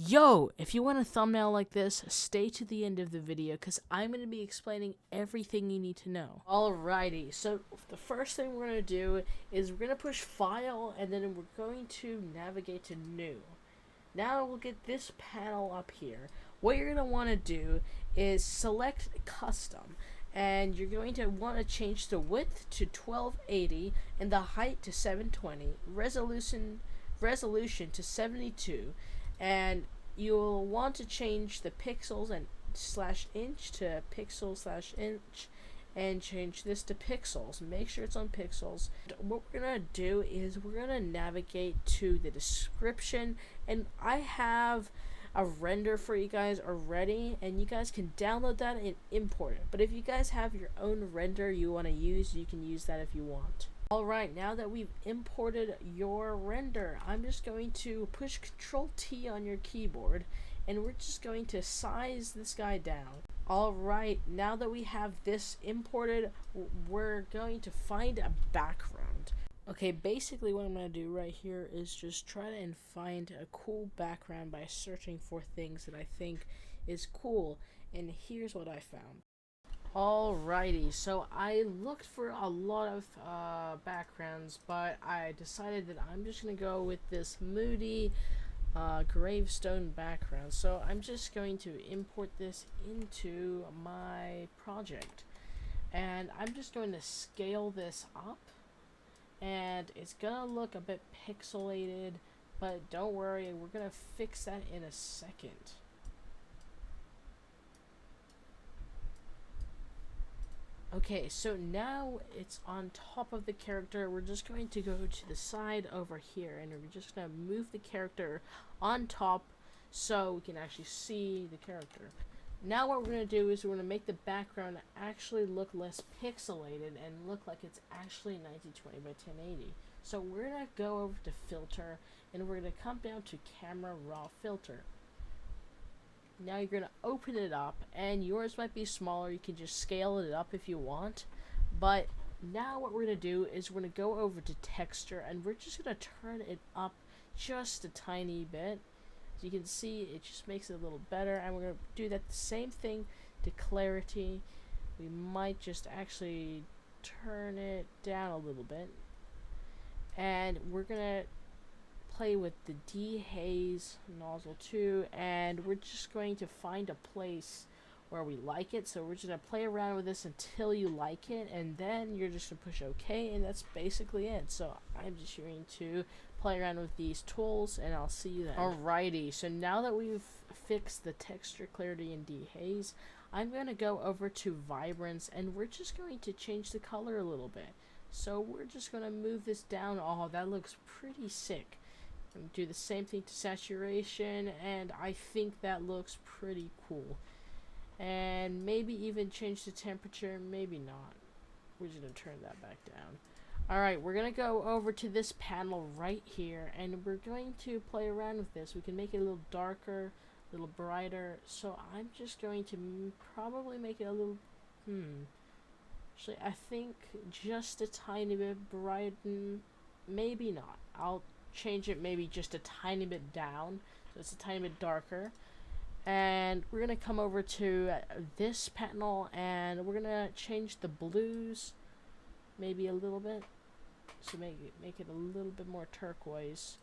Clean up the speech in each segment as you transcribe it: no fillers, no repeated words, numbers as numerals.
Yo, if you want a thumbnail like this, stay to the end of the video because I'm going to be explaining everything you need to know. Alrighty, so the first thing we're going to do is we're going to push File and then we're going to navigate to New. Now we'll get this panel up here. What you're going to want to do is select Custom, and you're going to want to change the width to 1280 and the height to 720, resolution to 72, and you'll want to change the pixels and /inch to pixel/inch and change this to pixels. Make sure it's on pixels. What we're gonna do is we're gonna navigate to the description, and I have a render for you guys already, and you guys can download that and import it. But if you guys have your own render you want to use, you can use that if you want. Alright, now that we've imported your render, I'm just going to push Ctrl T on your keyboard, and we're just going to size this guy down. Alright, now that we have this imported, we're going to find a background. Okay, basically what I'm going to do right here is just try to find a cool background by searching for things that I think is cool, and here's what I found. Alrighty, so I looked for a lot of backgrounds, but I decided that I'm just going to go with this moody gravestone background. So I'm just going to import this into my project, and I'm just going to scale this up, and it's going to look a bit pixelated, but don't worry, we're going to fix that in a second. Okay, so now it's on top of the character. We're just going to go to the side over here, and we're just going to move the character on top so we can actually see the character. Now what we're going to do is we're going to make the background actually look less pixelated and look like it's actually 1920 by 1080. So we're going to go over to Filter, and we're going to come down to Camera Raw Filter. Now you're going to open it up, and yours might be smaller. You can just scale it up if you want. But now what we're going to do is we're going to go over to Texture, and we're just going to turn it up just a tiny bit. As you can see, it just makes it a little better, and we're going to do that the same thing to Clarity. We might just actually turn it down a little bit, and we're going to play with the dehaze nozzle too, and we're just going to find a place where we like it. So we're just going to play around with this until you like it, and then you're just going to push OK, and that's basically it. So I'm just going to play around with these tools, and I'll see you then. Alrighty, so now that we've fixed the texture, clarity, and dehaze, I'm going to go over to vibrance, and we're just going to change the color a little bit. So we're just going to move this down. Oh, that looks pretty sick. Do the same thing to saturation, and I think that looks pretty cool. And maybe even change the temperature, maybe not. We're just gonna turn that back down. Alright, we're gonna go over to this panel right here, and we're going to play around with this. We can make it a little darker, a little brighter. So I'm just going to probably make it a little actually, I think just a tiny bit brighten, maybe not. I'll change it maybe just a tiny bit down, so it's a tiny bit darker. And we're gonna come over to this panel, and we're gonna change the blues maybe a little bit, so make it a little bit more turquoise.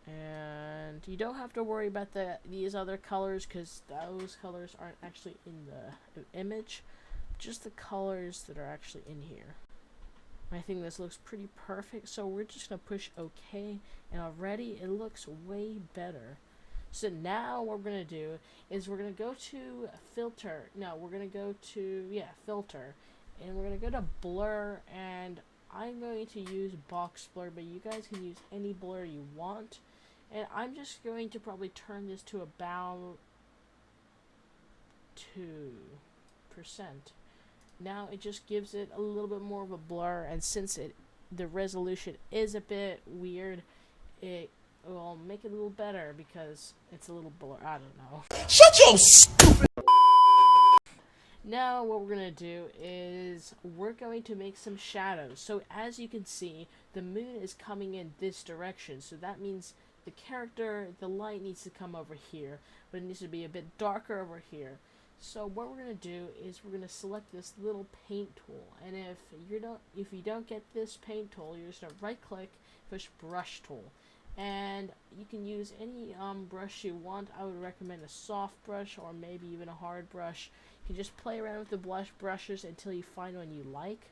And you don't have to worry about these other colors, because those colors aren't actually in the image, just the colors that are actually in here. I think this looks pretty perfect, so we're just going to push OK, and already it looks way better. So now what we're going to do is we're going to go to Filter. No, we're going to go to, Filter, and we're going to go to Blur, and I'm going to use Box Blur, but you guys can use any blur you want. And I'm just going to probably turn this to about 2%. Now it just gives it a little bit more of a blur, and since the resolution is a bit weird, it will make it a little better because it's a little blur. I don't know. Shut your stupid. Now what we're gonna do is we're going to make some shadows. So as you can see, the moon is coming in this direction, so that means the character, the light needs to come over here, but it needs to be a bit darker over here. So what we're gonna do is we're gonna select this little paint tool, and if you don't get this paint tool, you're just gonna right click, push brush tool, and you can use any brush you want. I would recommend a soft brush or maybe even a hard brush. You can just play around with the brushes until you find one you like,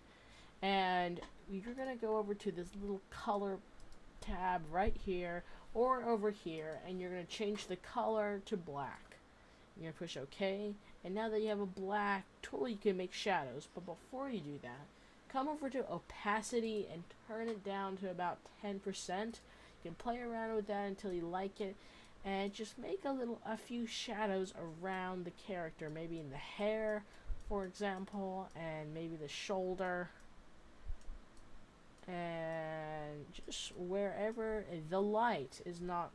and you're gonna go over to this little color tab right here or over here, and you're gonna change the color to black. You're gonna push OK, and now that you have a black tool, you can make shadows. But before you do that, come over to opacity and turn it down to about 10%. You can play around with that until you like it, and just make a few shadows around the character, maybe in the hair, for example, and maybe the shoulder, and just wherever the light is not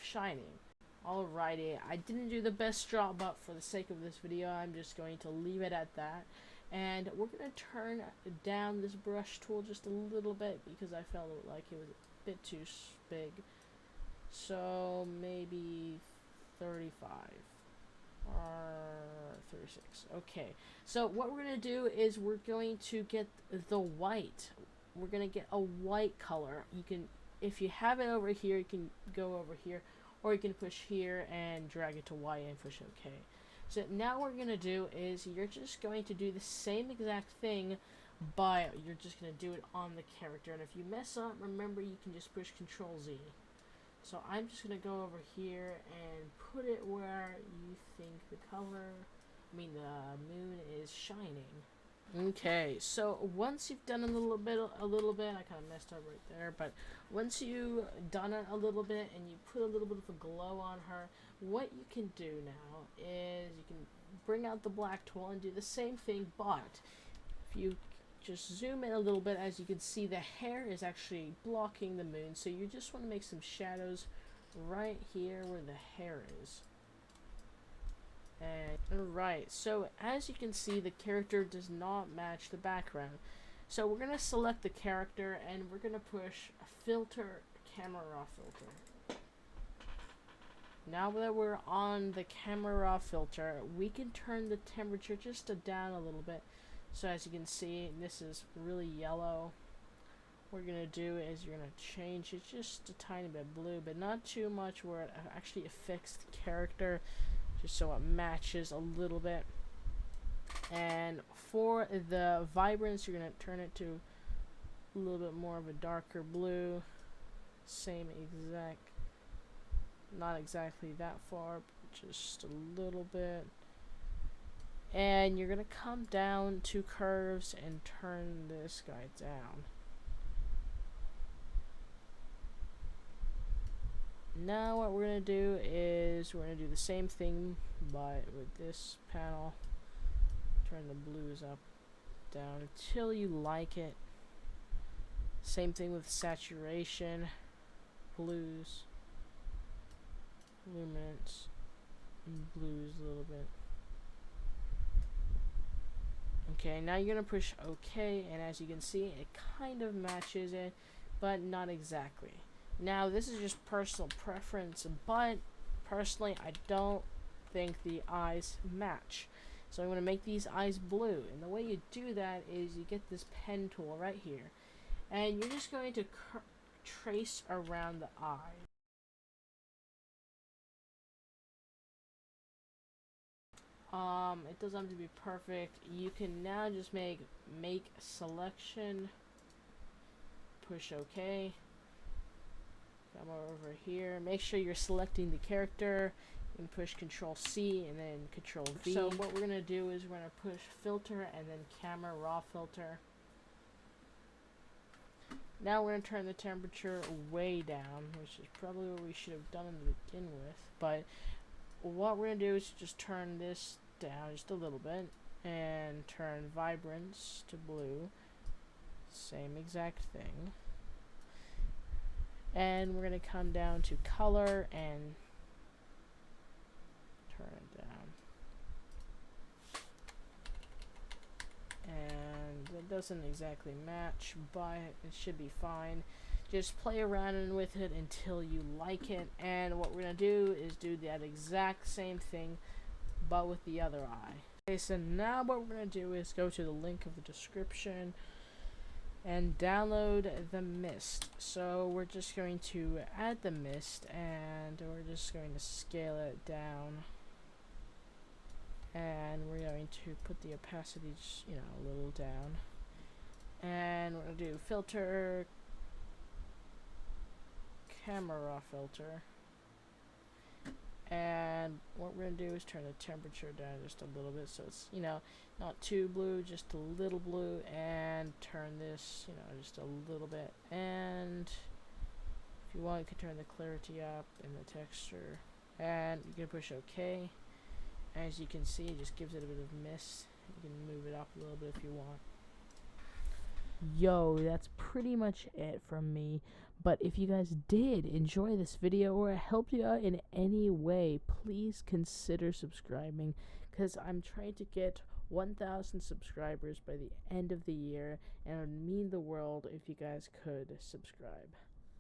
shining. Alrighty, I didn't do the best job, but for the sake of this video, I'm just going to leave it at that. And we're going to turn down this brush tool just a little bit because I felt like it was a bit too big. So maybe 35 or 36. Okay, so what we're going to do is we're going to get the white. We're going to get a white color. You can, if you have it over here, you can go over here, or you can push here and drag it to white and push OK. So now what we're going to do is you're just going to do the same exact thing, but you're just going to do it on the character. And if you mess up, remember you can just push Control Z. So I'm just going to go over here and put it where you think the the moon is shining. Okay, so once you've done a little bit, I kind of messed up right there, but once you've done it a little bit and you put a little bit of a glow on her, what you can do now is you can bring out the black tool and do the same thing, but if you just zoom in a little bit, as you can see, the hair is actually blocking the moon, so you just want to make some shadows right here where the hair is. And right, so as you can see, the character does not match the background. So we're going to select the character and we're going to push filter, camera raw filter. Now that we're on the camera raw filter, we can turn the temperature just down a little bit. So as you can see, this is really yellow. What we're going to do is you're going to change it just a tiny bit blue, but not too much where it actually affects the character, just so it matches a little bit. And for the vibrance, you're going to turn it to a little bit more of a darker blue. Same exact, not exactly that far, but just a little bit. And you're going to come down to curves and turn this guy down. Now what we're going to do is we're going to do the same thing, but with this panel. Turn the blues up, down until you like it. Same thing with saturation, blues, luminance, and blues a little bit. Okay, now you're going to push OK, and as you can see, it kind of matches it, but not exactly. Now, this is just personal preference, but personally, I don't think the eyes match. So I'm going to make these eyes blue, and the way you do that is you get this pen tool right here, and you're just going to trace around the eye. It doesn't have to be perfect. You can now just make selection, push OK. Come over here. Make sure you're selecting the character, and push Control C and then Control V. So what we're gonna do is we're gonna push filter and then camera raw filter. Now we're gonna turn the temperature way down, which is probably what we should have done to begin with. But what we're gonna do is just turn this down just a little bit and turn vibrance to blue. Same exact thing. And we're going to come down to color and turn it down. And it doesn't exactly match, but it should be fine. Just play around with it until you like it. And what we're going to do is do that exact same thing, but with the other eye. Okay, so now what we're going to do is go to the link of the description and download the mist. So we're just going to add the mist, and we're just going to scale it down, and we're going to put the opacity just, a little down, and we're going to do filter, camera filter, and what we're going to do is turn the temperature down just a little bit, so it's not too blue, just a little blue, and turn this just a little bit, and if you want you can turn the clarity up and the texture, and you can push OK. As you can see, it just gives it a bit of mist. You can move it up a little bit if you want. Yo, that's pretty much it from me. But if you guys did enjoy this video or it helped you out in any way, please consider subscribing, because I'm trying to get 1,000 subscribers by the end of the year, and it would mean the world if you guys could subscribe.